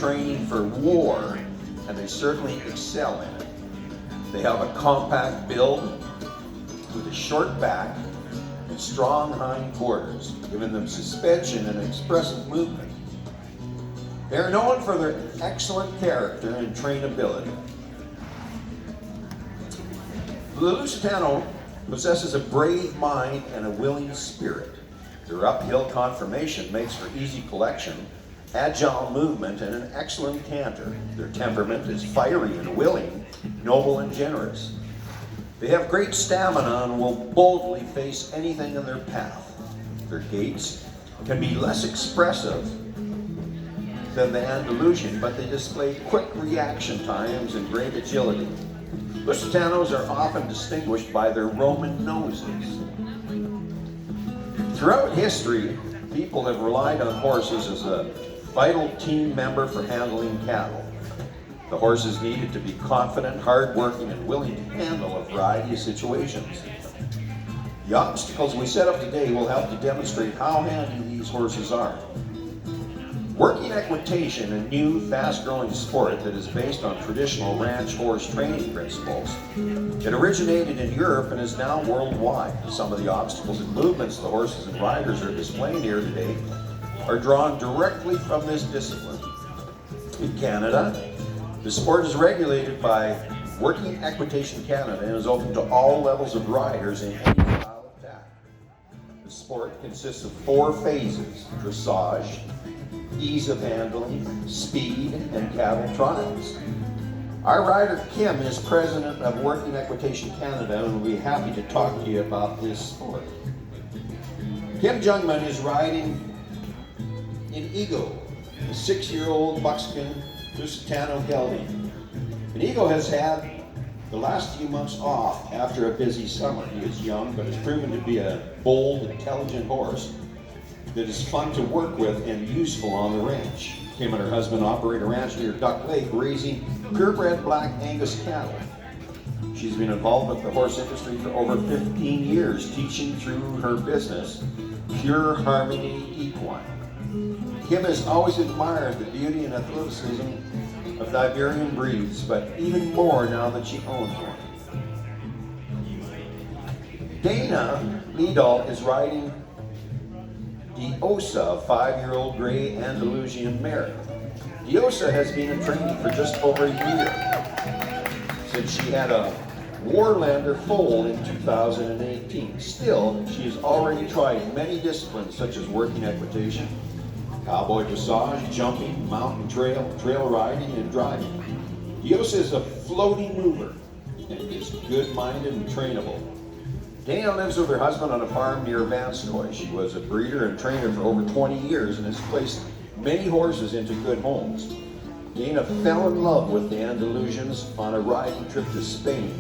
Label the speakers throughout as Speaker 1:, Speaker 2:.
Speaker 1: training for war, and they certainly excel in it. They have a compact build with a short back and strong hind quarters, giving them suspension and expressive movement. They are known for their excellent character and trainability. The Lusitano possesses a brave mind and a willing spirit. Their uphill conformation makes for easy collection, agile movement, and an excellent canter. Their temperament is fiery and willing, noble and generous. They have great stamina and will boldly face anything in their path. Their gaits can be less expressive than the Andalusian, but they display quick reaction times and great agility. Lusitanos are often distinguished by their Roman noses. Throughout history, people have relied on horses as a vital team member for handling cattle. The horses needed to be confident, hardworking, and willing to handle a variety of situations. The obstacles we set up today will help to demonstrate how handy these horses are. Working equitation, a new, fast-growing sport that is based on traditional ranch horse training principles. It originated in Europe and is now worldwide. Some of the obstacles and movements the horses and riders are displaying here today are drawn directly from this discipline. In Canada, the sport is regulated by Working Equitation Canada and is open to all levels of riders in any style of tack. The sport consists of 4 phases: dressage, ease of handling, speed, and cattle trials. Our rider Kim is president of Working Equitation Canada and will be happy to talk to you about this sport. Kim Jungman is riding in Ego, a 6-year-old buckskin Lusitano gelding. And Ego has had the last few months off after a busy summer. He is young, but has proven to be a bold, intelligent horse that is fun to work with and useful on the ranch. Kim and her husband operate a ranch near Duck Lake, raising purebred black Angus cattle. She's been involved with the horse industry for over 15 years, teaching through her business, Pure Harmony Equine. Kim has always admired the beauty and athleticism of Iberian breeds, but even more now that she owns one. Dana Liedel is riding Diosa, a 5-year-old gray Andalusian mare. Diosa has been in training for just over a year, since she had a Warlander foal in 2018. Still, she has already tried many disciplines such as working equitation, cowboy dressage, jumping, mountain trail riding, and driving. Diosa is a floating mover and is good-minded and trainable. Dana lives with her husband on a farm near Vanscoy. She was a breeder and trainer for over 20 years and has placed many horses into good homes. Dana fell in love with the Andalusians on a riding trip to Spain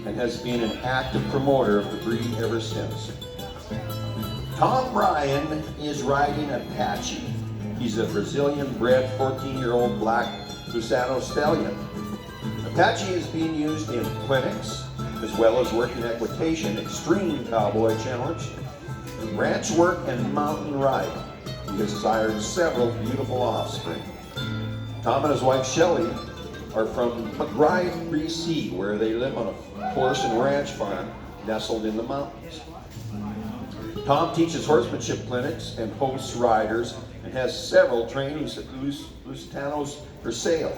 Speaker 1: and has been an active promoter of the breed ever since. Tom Ryan is riding Apache. He's a Brazilian-bred 14-year-old black Lusitano stallion. Apache is being used in clinics, as well as working equitation, extreme cowboy challenge, ranch work, and mountain riding. He has sired several beautiful offspring. Tom and his wife Shelley are from McBride, BC, where they live on a horse and ranch farm nestled in the mountains. Tom teaches horsemanship clinics and hosts riders and has several trained Lusitanos for sale.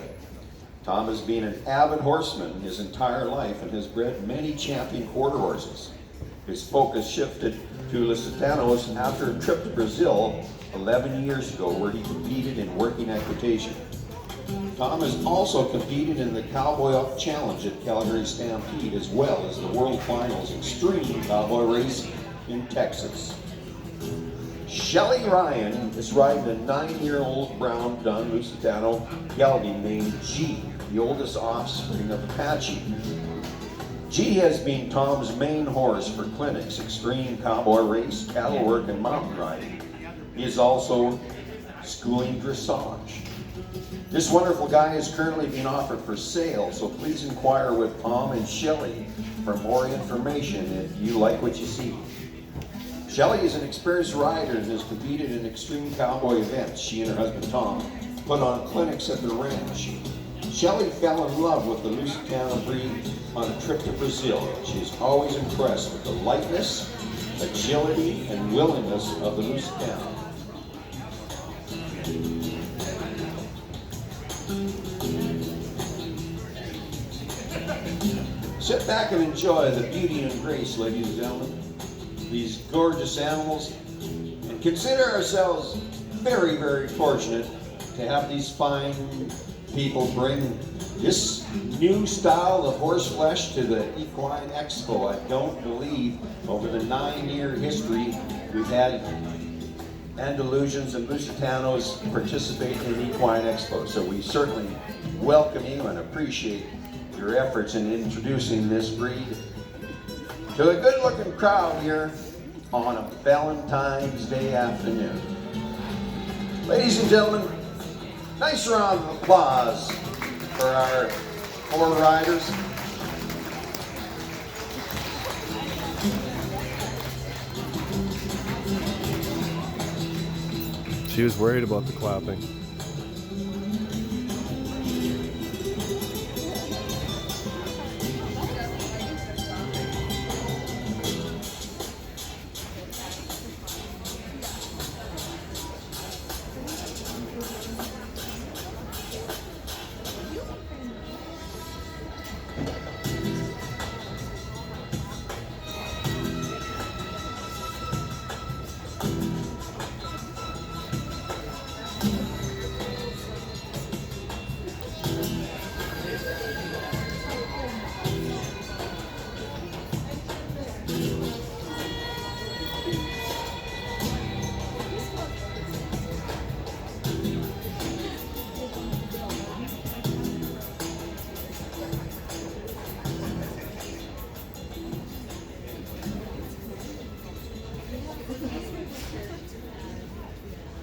Speaker 1: Tom has been an avid horseman his entire life and has bred many champion quarter horses. His focus shifted to Lusitanos after a trip to Brazil 11 years ago, where he competed in working equitation. Tom has also competed in the Cowboy Up Challenge at Calgary Stampede, as well as the World Finals Extreme Cowboy Race in Texas. Shelley Ryan is riding a 9-year-old brown dun Lusitano gelding named G, the oldest offspring of Apache. G has been Tom's main horse for clinics, extreme cowboy race, cattle work, and mountain riding. He is also schooling dressage. This wonderful guy is currently being offered for sale, so please inquire with Tom and Shelley for more information if you like what you see. Shelley is an experienced rider and has competed in extreme cowboy events. She and her husband Tom put on clinics at the ranch. Shelley fell in love with the Lusitano breed on a trip to Brazil. She is always impressed with the lightness, agility, and willingness of the Lusitano. Sit back and enjoy the beauty and grace, ladies and gentlemen, these gorgeous animals, and consider ourselves very, very fortunate to have these fine people bring this new style of horse flesh to the Equine Expo. I don't believe over the 9-year history we've had Andalusians and Lusitanos participate in Equine Expo. So we certainly welcome you and appreciate your efforts in introducing this breed to a good-looking crowd here on a Valentine's Day afternoon. Ladies and gentlemen, nice round of applause for our 4 riders.
Speaker 2: She was worried about the clapping.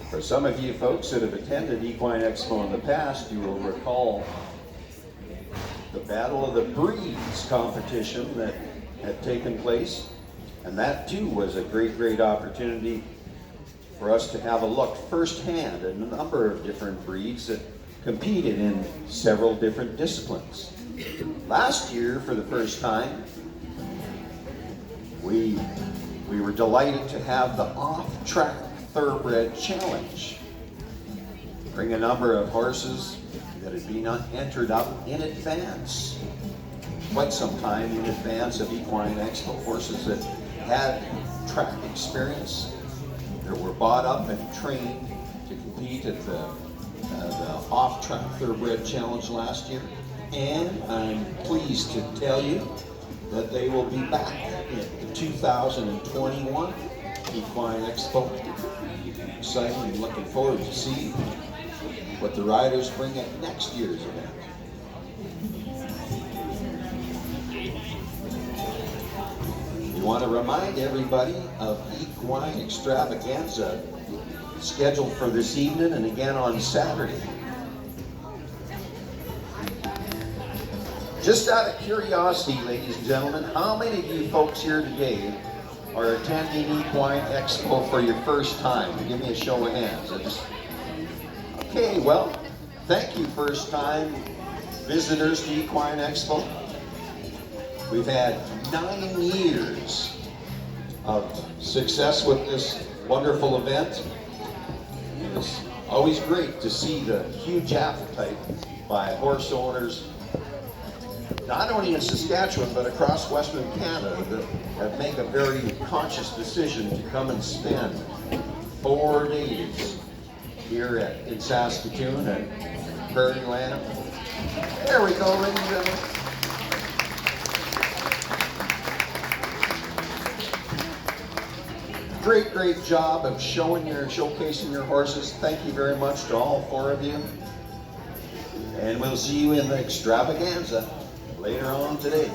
Speaker 1: For some of you folks that have attended Equine Expo in the past, you will recall the Battle of the Breeds competition that had taken place. And that too was a great opportunity for us to have a look firsthand at a number of different breeds that competed in several different disciplines. Last year, for the first time, we were delighted to have the off-track Thoroughbred Challenge. Bring a number of horses that had been entered up in advance, quite some time in advance of Equine Expo. Horses that had track experience, that were bought up and trained to compete at the off-track Thoroughbred Challenge last year. And I'm pleased to tell you that they will be back in the 2021 Equine Expo. Excited and looking forward to see what the riders bring at next year's event. We want to remind everybody of Equine Extravaganza scheduled for this evening and again on Saturday. Just out of curiosity, ladies and gentlemen, how many of you folks here today are attending Equine Expo for your first time? Give me a show of hands. Okay, well, thank you, first-time visitors to Equine Expo. We've had 9 years of success with this wonderful event. It's always great to see the huge appetite by horse not only in Saskatchewan, but across Western Canada, that make a very conscious decision to come and spend 4 days here in Saskatoon at Prairie Land. There we go, ladies and gentlemen. Great job of showcasing your horses. Thank you very much to all 4 of you. And we'll see you in the extravaganza later on today.